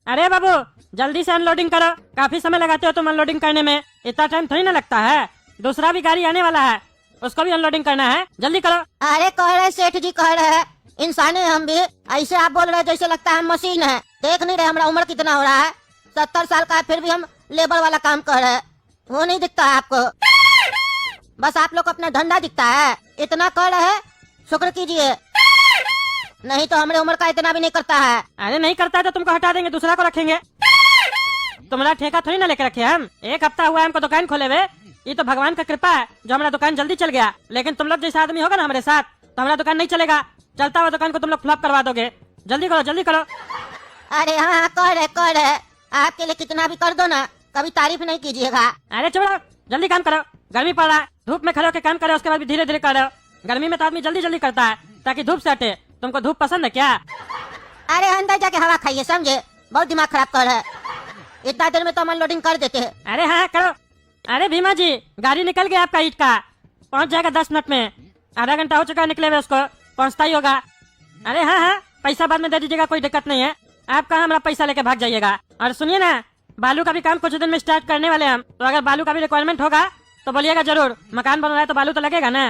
अरे बाबू जल्दी से अनलोडिंग करो, काफी समय लगाते हो तुम अनलोडिंग करने में, इतना टाइम थोड़ी ना लगता है। दूसरा भी गाड़ी आने वाला है, उसको भी अनलोडिंग करना है, जल्दी करो। अरे कह रहे सेठ जी, कह रहे हैं इंसान है हम भी, ऐसे आप बोल रहे हैं जैसे लगता है मशीन है। देख नहीं रहे हमारा उम्र कितना हो रहा है, 70 साल का है, फिर भी हम लेबर वाला काम कर रहे हैं। वो नहीं दिखता है आपको, बस आप लोग को अपना धंधा दिखता है। इतना कर रहे हैं, शुक्र कीजिए, नहीं तो हमारे उम्र का इतना भी नहीं करता है। अरे नहीं करता है तो तुमको हटा देंगे, दूसरा को रखेंगे। तुम्हारा ठेका थोड़ी ना लेके रखे हम, 1 हफ्ता हुआ है हमको दुकान खोले हुए। ये तो भगवान का कृपा है जो हमारा दुकान जल्दी चल गया, लेकिन तुम लोग जैसा आदमी होगा ना हमारे साथ तो हमारा दुकान नहीं चलेगा। चलता हुआ दुकान को तुम लोग फ्लॉप करवा दोगे। जल्दी करो जल्दी करो। अरे हाँ कर रहे, आपके लिए कितना भी कर दो ना, कभी तारीफ नहीं कीजिएगा। अरे छोड़ो, जल्दी काम करो, गर्मी पड़ रहा है, धूप में खड़े होकर काम करो, उसके बाद भी धीरे धीरे करो। गर्मी में तो आदमी जल्दी जल्दी करता है ताकि धूप से हटे। तुमको धूप पसंद है क्या? अरे अंदर जाके हवा खाइए, समझे, बहुत दिमाग खराब कर रहे हैं। इतना देर में तो हम अनलोडिंग कर देते हैं। अरे हाँ करो। अरे भीमा जी गाड़ी निकल गया आपका ईट का, पहुंच जाएगा 10 मिनट में। आधा घंटा हो चुका है निकले हुए, उसको पहुंचता ही होगा। अरे हाँ, पैसा बाद में दे दीजिएगा, कोई दिक्कत नहीं है। आप कहाँ हमारा पैसा लेके भाग जाइएगा। और सुनिए ना, बालू का भी काम कुछ दिन में स्टार्ट करने वाले हम, तो अगर बालू का भी रिक्वायरमेंट होगा तो बोलिएगा जरूर। मकान बन रहा है तो बालू तो लगेगा ना।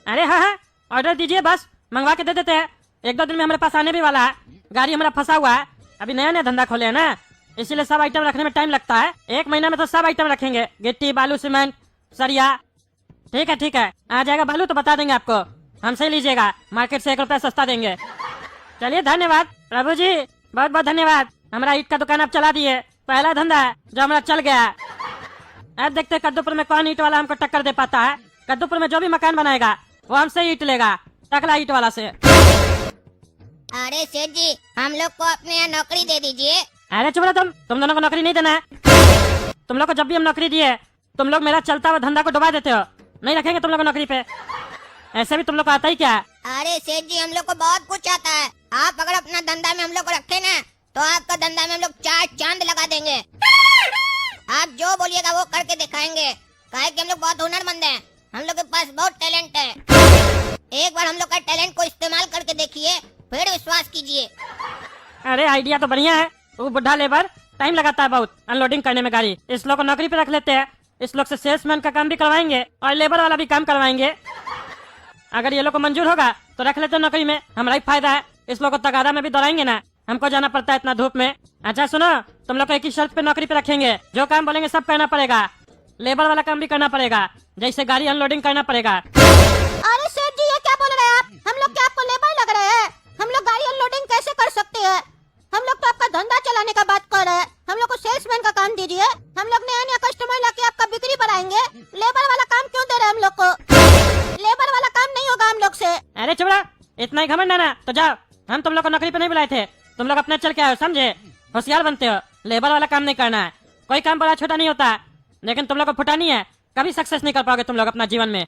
अरे हाँ, ऑर्डर दीजिए, बस मंगवा के दे देते हैं। 1-2 दिन में हमारे पास आने भी वाला है। गाड़ी हमारा फंसा हुआ है, अभी नया नया धंधा खोले है ना, इसीलिए सब आइटम रखने में टाइम लगता है। 1 महीना में तो सब आइटम रखेंगे, गिट्टी बालू सीमेंट सरिया। ठीक है, आ जाएगा बालू तो बता देंगे आपको, हमसे ही लीजिएगा, मार्केट से 1 रुपया सस्ता देंगे। चलिए धन्यवाद प्रभु जी, बहुत बहुत धन्यवाद। हमारा ईट का दुकान आप चला दिए, पहला धंधा है जो हमारा चल गया। अब देखते कद्दूपुर में कौन ईट वाला हमको टक्कर दे पाता है। कद्दूपुर में जो भी मकान बनाएगा वो हमसे ईट लेगा, टकला ईट वाला से। अरे सेठ जी, हम लोग को अपने यहाँ नौकरी दे दीजिए। अरे चुप रहो तुम दोनों को नौकरी नहीं देना है। तुम लोग को जब भी हम नौकरी दिए तुम लोग मेरा चलता हुआ धंधा को डुबा देते हो। नहीं रखेंगे तुम लोग को नौकरी पे, ऐसे भी तुम लोग को आता ही क्या है। अरे सेठ जी, हम लोग को बहुत कुछ आता है। आप अगर अपना धंधा में हम लोग को रखे ना, तो आपका धंधा में हम लोग 4 चांद लगा देंगे। आप जो बोलिएगा वो करके दिखाएंगे, काहे कि हम लोग बहुत हुनरमंद हैं, हम लोग के पास बहुत टैलेंट है। एक बार हम लोग का टैलेंट को इस्तेमाल करके देखिए, फिर विश्वास कीजिए। अरे आइडिया तो बढ़िया है। वो बुढ़ा लेबर टाइम लगाता है बहुत अनलोडिंग करने में गाड़ी, इस लोग को नौकरी पे रख लेते हैं। इस लोग से सेल्समैन का काम भी करवाएंगे और लेबर वाला भी काम करवाएंगे। अगर ये लोग को मंजूर होगा तो रख लेते नौकरी में, हमारा ही फायदा है। इस लोग को तगादा में भी दौड़ाएंगे ना, हमको जाना पड़ता है इतना धूप में। अच्छा सुनो, तुम लोग को एक ही शर्त पे नौकरी पे रखेंगे, जो काम बोलेंगे सब करना पड़ेगा। लेबर वाला काम भी करना पड़ेगा, जैसे गाड़ी अनलोडिंग करना पड़ेगा। अरे सेठ जी, ये क्या बोल रहे हैं आप? हम लोग क्या आपको लेबर लग रहे हैं? हम लोग गाड़ी अनलोडिंग कैसे कर सकते हैं? हम लोग तो आपका धंधा चलाने का बात कर रहे हैं। हम लोग को सेल्समैन का काम दीजिए, हम लोग नया नया कस्टमर लाके आपका बिक्री बढ़ाएंगे। लेबर वाला काम क्यों दे रहे हैं हम लोग को? लेबर वाला काम नहीं होगा हम लोग से। अरे चुप इतना ही घमंड है ना तो जाओ, हम तुम लोग को नौकरी पे नहीं बुलाए थे, तुम लोग अपने चल के आओ, समझे। होशियार बनते हो, लेबर वाला काम नहीं करना है। कोई काम बड़ा छोटा नहीं होता, लेकिन तुम लोग को फुटा नहीं है, कभी सक्सेस नहीं कर पाओगे तुम लोग अपना जीवन में।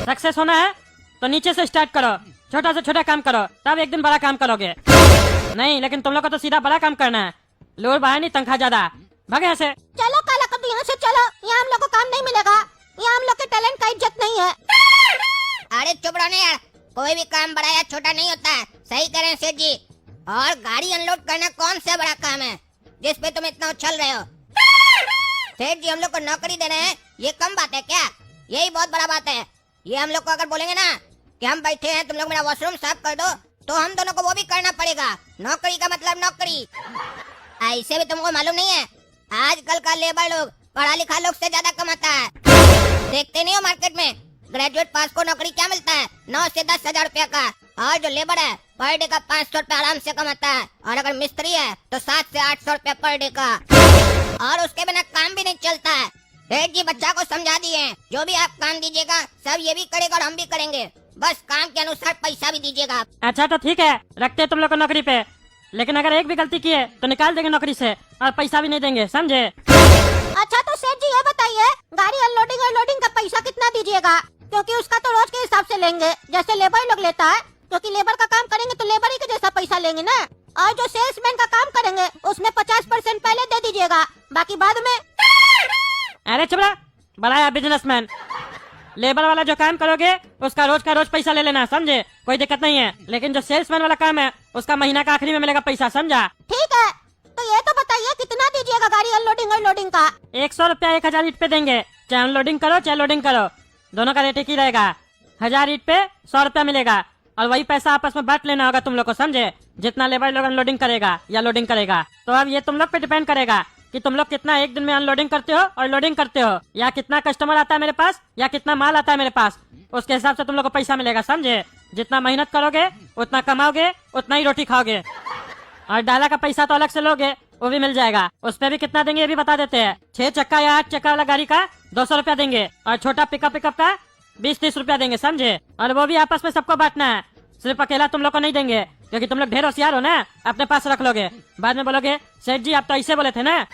सक्सेस होना है तो नीचे से स्टार्ट करो, छोटा से छोटा काम करो, तब एक दिन बड़ा काम करोगे। नहीं, लेकिन तुम लोग को तो सीधा बड़ा काम करना है। लोड बाहर नहीं, तनख्वाह ज्यादा। भागे यहाँ से। चलो काला कद्दू, यहाँ से चलो, यहाँ हम लोग को काम नहीं मिलेगा, यहाँ हम लोग के टैलेंट का इज्जत नहीं है। अरे चुप रहो यार, कोई भी काम बड़ा या छोटा नहीं होता है, सही कह रहे हैं सेठ जी। और गाड़ी अनलोड करना कौन सा बड़ा काम है जिस पे तुम इतना उछल रहे हो? सेठ जी, हम लोग को नौकरी दे रहे हैं, ये कम बात है क्या? यही बहुत बड़ा बात है। ये हम लोग को अगर बोलेंगे ना कि हम बैठे हैं, तुम लोग मेरा वॉशरूम साफ कर दो, तो हम दोनों को वो भी करना पड़ेगा। नौकरी का मतलब नौकरी। ऐसे भी तुमको मालूम नहीं है, आजकल का लेबर लोग पढ़ा लिखा लोग से ज्यादा कमाता है। देखते नहीं हो मार्केट में ग्रेजुएट पास को नौकरी क्या मिलता है? 9 से 10 हजार रुपया का। और जो लेबर है पर डे का 500 रुपया आराम से कमाता है, और अगर मिस्त्री है तो 7 से 800 रुपया पर डे का। और उसके बिना काम भी नहीं चलता है। सेठ जी बच्चा को समझा दिए, जो भी आप काम दीजिएगा सब ये भी करेगा और हम भी करेंगे, बस काम के अनुसार पैसा भी दीजिएगा। अच्छा तो ठीक है, रखते हैं तुम लोग को नौकरी पे, लेकिन अगर एक भी गलती की है तो निकाल देंगे नौकरी से और पैसा भी नहीं देंगे, समझे। अच्छा तो सेठ जी ये बताइए, गाड़ी अनलोडिंग और लोडिंग का पैसा कितना दीजिएगा? क्योंकि उसका तो रोज के हिसाब से लेंगे, जैसे लेबर लोग लेता है, क्योंकि लेबर का काम करेंगे तो लेबर ही के जैसा पैसा लेंगे ना। और जो सेल्समैन का काम करेंगे उसमें 50% पहले दे दीजिएगा, बाकी बाद में। अरे चुप रहा, बड़ा है बिजनेसमैन। लेबर वाला जो काम करोगे उसका रोज का रोज पैसा ले लेना, समझे, कोई दिक्कत नहीं है। लेकिन जो सेल्समैन वाला काम है उसका महीना का आखिरी में मिलेगा पैसा, समझा। ठीक है, ये तो बताइए कितना दीजिएगा गाड़ी अनलोडिंग अनलोडिंग का? 100 रुपया 1000 ईट पे देंगे। चाहे अनलोडिंग करो चाहे लोडिंग करो, दोनों का रेट एक ही रहेगा। 1000 ईट पे 100 रुपया मिलेगा और वही पैसा आपस में बांट लेना होगा तुम लोग को, समझे? जितना लेबर लोग अनलोडिंग करेगा या लोडिंग करेगा। तो अब ये तुम लोग पे डिपेंड करेगा कि तुम लोग कितना एक दिन में अनलोडिंग करते हो और लोडिंग करते हो, या कितना कस्टमर आता है मेरे पास या कितना माल आता है मेरे पास। उसके हिसाब से तुम लोग को पैसा मिलेगा, समझे? जितना मेहनत करोगे उतना कमाओगे, उतना ही रोटी खाओगे। और डाला का पैसा तो अलग से लोगे, वो भी मिल जाएगा। उस पे भी कितना देंगे ये भी बता देते हैं। 6 चक्का या 8 चक्का वाला गाड़ी का 200 रुपया देंगे और छोटा पिकअप का 20-30 रुपया देंगे, समझे? और वो भी आपस में सबको बांटना है, सिर्फ अकेला तुम लोग को नहीं देंगे, क्योंकि तुम लोग ढेर होशियार हो ना, अपने पास रख लोगे, बाद में बोलोगे सेठ जी आप तो ऐसे बोले थे ना।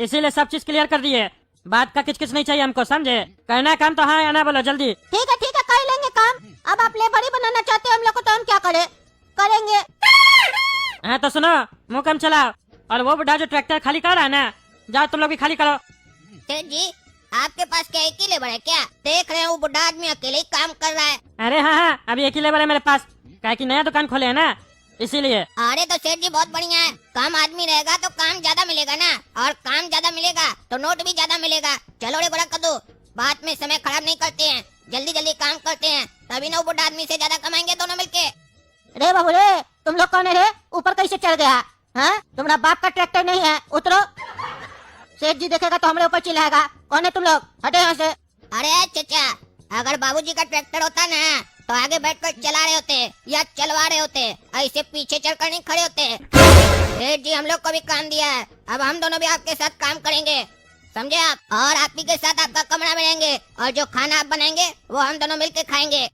इसीलिए सब चीज क्लियर कर दिए, बात का किचकिच नहीं चाहिए हमको, समझे? करना है काम तो हाँ या ना बोलो जल्दी। ठीक है कर लेंगे काम। अब आप लेबर ही बनाना चाहते हो हम लोग को, तो हम क्या करें? करेंगे। हाँ तो सुनो, मुंह कम चलाओ। और वो बुढ़ा जो ट्रैक्टर खाली कर रहा है ना, जाओ तुम लोग भी खाली करो। सेठ जी आपके पास क्या एक ही लेबर है क्या? देख रहे हैं वो बुढ़ा आदमी अकेले ही काम कर रहा है। अरे हाँ, अभी एक ही लेबर है मेरे पास, क्या कि नया दुकान खोले है ना, इसीलिए। अरे तो सेठ जी बहुत बढ़िया है, काम आदमी रहेगा तो काम ज्यादा मिलेगा ना, और काम ज्यादा मिलेगा तो नोट भी ज्यादा मिलेगा। चलो रे गोरा कद्दू, बात में समय खराब नहीं करते हैं, जल्दी जल्दी काम करते हैं, तभी ना वो बुढ़ा आदमी से ज्यादा कमाएंगे दोनों मिलके। रे बाबू रे, तुम लोग कौन है रे? ऊपर कैसे चढ़ गया? हाँ, तुम्हारा बाप का ट्रैक्टर नहीं है, उतरो। सेठ जी देखेगा तो हमारे ऊपर चिल्लाएगा। कौन है तुम लोग? हटे यहाँ से। अरे चचा, अगर बाबूजी का ट्रैक्टर होता ना तो आगे बैठकर चला रहे होते या चलवा रहे होते, ऐसे पीछे चढ़कर नहीं खड़े होते। सेठ जी हम लोग को भी काम दिया है, अब हम दोनों भी आपके साथ काम करेंगे, समझे आप? और आप ही के साथ आपका कमरा बनाएंगे और जो खाना आप बनाएंगे वो हम दोनों मिलकर खाएंगे।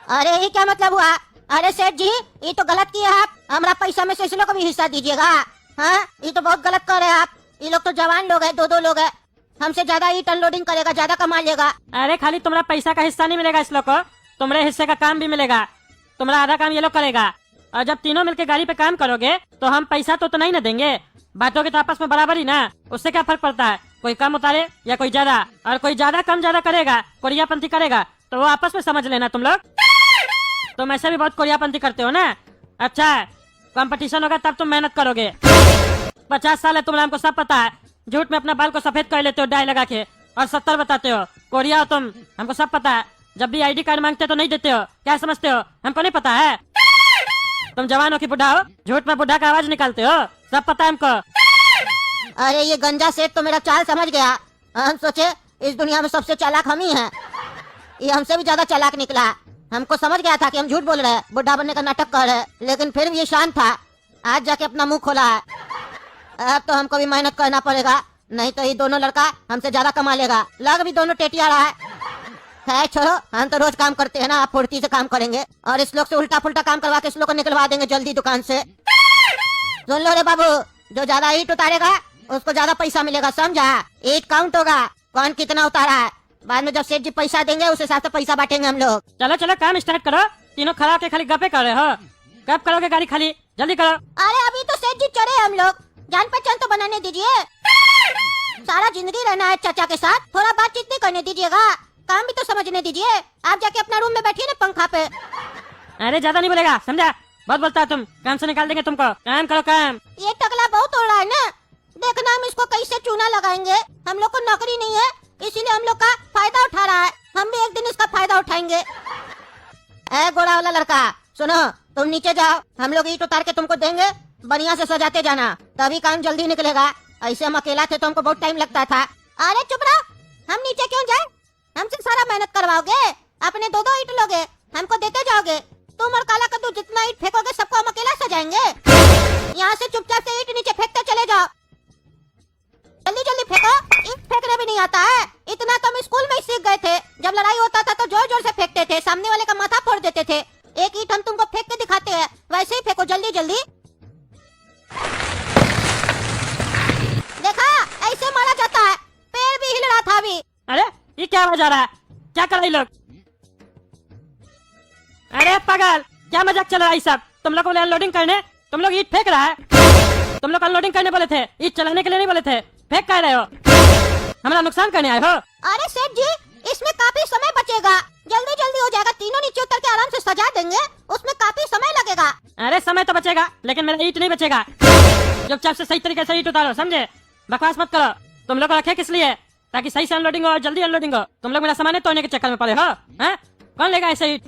अरे ये क्या मतलब हुआ? अरे सेठ जी ये तो गलत किया आप, हमारा पैसा में से इस लोग को भी हिस्सा दीजिएगा। हाँ, ये तो बहुत गलत कर रहे हैं आप। ये लोग तो जवान लोग हैं, 2-2 लोग हैं, हमसे ज्यादा ईट अनलोडिंग करेगा, ज्यादा कमा लेगा। अरे खाली तुम्हारा पैसा का हिस्सा नहीं मिलेगा इस लोग को, तुम्हारे हिस्से का काम भी मिलेगा। तुम्हारा आधा काम ये लोग करेगा, और जब तीनों मिलकर गाड़ी पे काम करोगे तो हम पैसा तो नहीं ना देंगे, बांटोगे तो आपस में बराबर ही ना। उससे क्या फर्क पड़ता है, कोई कम उतारे या कोई ज्यादा? और कोई ज्यादा कम ज्यादा करेगा, कोरियापंथी करेगा, तो वो आपस में समझ लेना तुम लोग। तुम ऐसे भी बहुत कोरियापंथी करते हो ना। अच्छा, कंपटीशन होगा तब तुम मेहनत करोगे। 50 साल है तुम्हारा, हमको सब पता है। झूठ में अपना बाल को सफेद कर लेते हो डाई लगा के, और 70 बताते हो। कोरिया हो तुम, हमको सब पता है। जब भी आईडी कार्ड मांगते तो नहीं देते हो, क्या समझते हो? हमको नहीं पता है? तुम जवान हो कि बुढ़ा हो, झूठ में बुढ़ा का आवाज निकालते हो, सब पता है हमको। अरे ये गंजा सेठ तो मेरा चाल समझ गया। हम सोचे इस दुनिया में सबसे चालाक हम ही हैं, ये हमसे भी ज्यादा चालाक निकला। हमको समझ गया था कि हम झूठ बोल रहे हैं, बुढ़ा बनने का नाटक कर रहे हैं, लेकिन फिर भी ये शांत था। आज जाके अपना मुंह खोला है। अब तो हमको भी मेहनत करना पड़ेगा, नहीं तो ये दोनों लड़का हमसे ज्यादा कमा लेगा। लग भी दोनों टेटिया रहा है। खैर छोड़ो, हम तो रोज काम करते हैं ना, आप फुर्ती से काम करेंगे और इस लोग से उल्टा पुल्टा काम करवा के इस लोग को निकलवा देंगे जल्दी दुकान से। सुन लो रे बाबू, जो ज्यादा ईट उतारेगा उसको ज्यादा पैसा मिलेगा, समझा? ईट काउंट होगा, कौन कितना उतारा है। बाद में जब सेठ जी पैसा देंगे उस हिसाब से पैसा बांटेंगे हम लोग। चलो चलो काम स्टार्ट करो, तीनों खड़ा होकर खाली गप्पे कर रहे हो। कब करोगे गाड़ी खाली, जल्दी करो। अरे अभी तो सेठ जी चढ़े हम लोग, जान पहचान तो बनाने दीजिए। सारा जिंदगी रहना है चाचा के साथ, थोड़ा बातचीत नहीं करने दीजिएगा, काम भी तो समझने दीजिए। आप जाके अपना रूम में बैठिए ना पंखा पे। अरे ज्यादा नहीं बोलेगा, समझा? बहुत बोलता है तुम, काम से निकाल देंगे तुमको। काम करो काम। ये टकला बहुत हो रहा है ना, देखना हम इसको कैसे चूना लगाएंगे। हम लोग को नौकरी नहीं है, इसीलिए हम लोग का फायदा उठा रहा है। हम भी एक दिन इसका फायदा उठाएंगे। ए गोरा वाला लड़का सुनो, तुम नीचे जाओ, हम लोग ईट उतार के तुमको देंगे, बढ़िया से सजाते जाना, तभी काम जल्दी निकलेगा। ऐसे हम अकेला थे तो हमको बहुत टाइम लगता था। अरे चुप रहो, हम नीचे क्यों जाए? हमसे सारा मेहनत करवाओगे, अपने 2-2 ईट लोगे, हमको देते जाओगे। तुम और काला कद्दू जितना ईट फेंकोगे सबको हम अकेला सजाएंगे। यहाँ से चुपचाप से ईट नीचे फेंकते चले जाओ, जल्दी जल्दी फेंको। ईट फेंकने भी नहीं आता है, इतना तो हम स्कूल में ही सीख गए थे। जब लड़ाई होता था तो जोर जोर से फेंकते थे, सामने वाले का माथा फोड़ देते थे। एक ईट हम तुमको फेंक के दिखाते हैं, वैसे ही फेंको जल्दी जल्दी। देखा, ऐसे मारा जाता है। पैर भी हिल रहा था अभी। अरे ये क्या आवाज आ रहा है, क्या कर रहे लोग? अरे पागल, क्या मजाक चल रहा है सब? तुम लोग बोले अनलोडिंग करने, तुम लोग ईट फेंक रहा है। तुम लोग अनलोडिंग करने बोले थे, ईट चलाने के लिए नहीं बोले थे। फेंक कर रहे हो, हमारा नुकसान करने आए हो। अरे सेठ जी इसमें काफी समय बचेगा, जल्दी जल्दी हो जाएगा। तीनों नीचे उतर के आराम से सजा देंगे, उसमें काफी समय लगेगा। अरे समय तो बचेगा, लेकिन मेरा ईट नहीं बचेगा। चुपचाप से सही तरीके से ईट उतारो, समझे? बकवास मत करो। तुम लोग को रखे किस लिए? ताकि सही से अनलोडिंग हो और जल्दी अनलोडिंग हो। तुम लोग मेरा सामान तोड़ने के चक्कर में पड़े हो, हैं? कौन लेगा ऐसे ईट?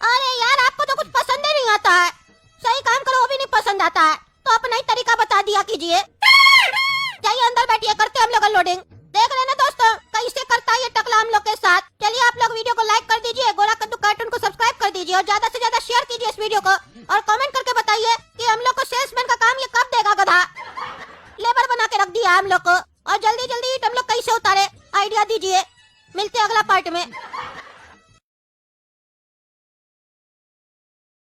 अरे यार, आपको तो कुछ पसंद ही नहीं आता है। सही काम करो वो भी नहीं पसंद आता है, तो अपना ही तरीका बता दिया कीजिए। जाइए अंदर बैठिए, करते हम लोग अनलोडिंग। देख रहे ना दोस्तों, कैसे करता है ये टकला हम लोग के साथ। चलिए आप लोग वीडियो को लाइक कर दीजिए, गोरा कद्दू कार्टून को सब्सक्राइब कर दीजिए और ज्यादा से ज्यादा शेयर कीजिए इस वीडियो को, और कमेंट करके बताइए कि हम लोग को सेल्समैन का काम ये कब देगा गधा। लेबर बना के रख दिया हम लोग को। और जल्दी जल्दी हम लोग कैसे उतारे, आइडिया दीजिए। मिलते हैं अगला पार्ट में।